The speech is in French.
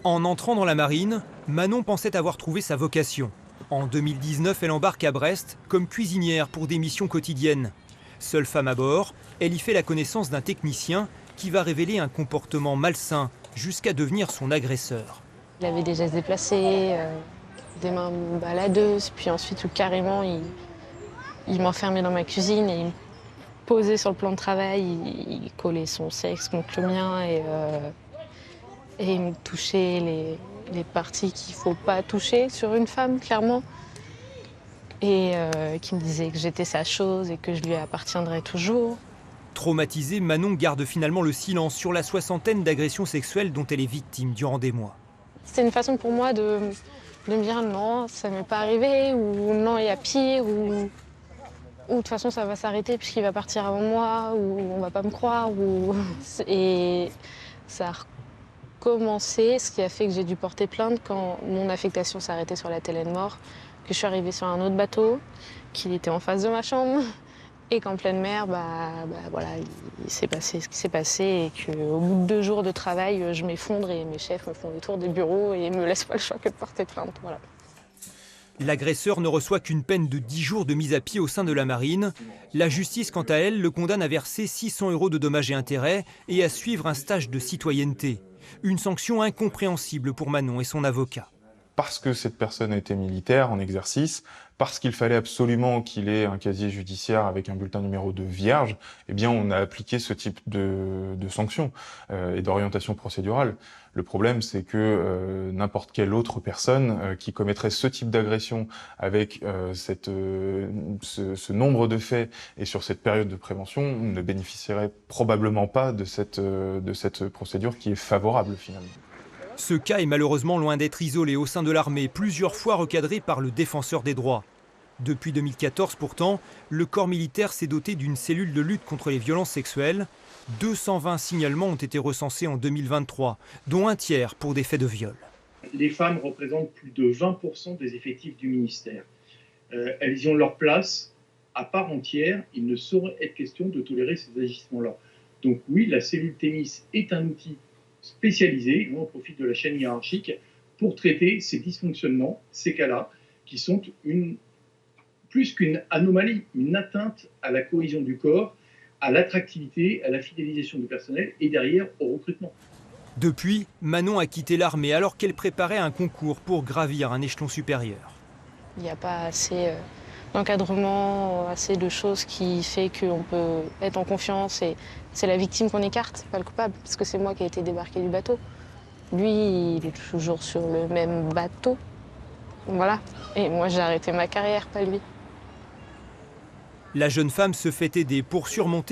En entrant dans la marine, Manon pensait avoir trouvé sa vocation. En 2019, elle embarque à Brest comme cuisinière pour des missions quotidiennes. Seule femme à bord, elle y fait la connaissance d'un technicien qui va révéler un comportement malsain jusqu'à devenir son agresseur. Il avait des gestes déplacés, des mains baladeuses, puis ensuite où carrément il m'enfermait dans ma cuisine et il me posait sur le plan de travail, il collait son sexe contre le mien et il me touchait les parties qu'il ne faut pas toucher sur une femme, clairement. Et qui me disait que j'étais sa chose et que je lui appartiendrais toujours. Traumatisée, Manon garde finalement le silence sur la soixantaine d'agressions sexuelles dont elle est victime durant des mois. C'était une façon pour moi de me dire non, ça ne m'est pas arrivé, ou non, il y a pire, ou de toute façon ça va s'arrêter puisqu'il va partir avant moi, ou on va pas me croire. Et ça a recommencé, ce qui a fait que j'ai dû porter plainte quand mon affectation s'est arrêtée sur la Télé de Mort, que je suis arrivée sur un autre bateau, qu'il était en face de ma chambre, et qu'en pleine mer, voilà, il s'est passé ce qui s'est passé, et qu'au bout de 2 jours de travail, je m'effondre et mes chefs me font le tour des bureaux et me laissent pas le choix que de porter plainte. Voilà. L'agresseur ne reçoit qu'une peine de 10 jours de mise à pied au sein de la marine. La justice, quant à elle, le condamne à verser 600 € de dommages et intérêts et à suivre un stage de citoyenneté. Une sanction incompréhensible pour Manon et son avocat. Parce que cette personne était militaire en exercice, parce qu'il fallait absolument qu'il ait un casier judiciaire avec un bulletin numéro 2 vierge, eh bien on a appliqué ce type de sanctions et d'orientation procédurale. Le problème, c'est que n'importe quelle autre personne qui commettrait ce type d'agression avec ce nombre de faits et sur cette période de prévention ne bénéficierait probablement pas de cette procédure qui est favorable finalement. Ce cas est malheureusement loin d'être isolé au sein de l'armée, plusieurs fois recadré par le défenseur des droits. Depuis 2014 pourtant, le corps militaire s'est doté d'une cellule de lutte contre les violences sexuelles. 220 signalements ont été recensés en 2023, dont un tiers pour des faits de viol. Les femmes représentent plus de 20% des effectifs du ministère. Elles y ont leur place à part entière. Il ne saurait être question de tolérer ces agissements-là. Donc oui, la cellule Thémis est un outil spécialisé, on profite de la chaîne hiérarchique pour traiter ces dysfonctionnements, ces cas-là, qui sont plus qu'une anomalie, une atteinte à la cohésion du corps, à l'attractivité, à la fidélisation du personnel et derrière au recrutement. Depuis, Manon a quitté l'armée alors qu'elle préparait un concours pour gravir un échelon supérieur. Il n'y a pas assez d'encadrement, assez de choses qui fait qu'on peut être en confiance. Et c'est la victime qu'on écarte, pas le coupable, parce que c'est moi qui ai été débarqué du bateau. Lui, il est toujours sur le même bateau. Voilà. Et moi, j'ai arrêté ma carrière, pas lui. La jeune femme se fait aider pour surmonter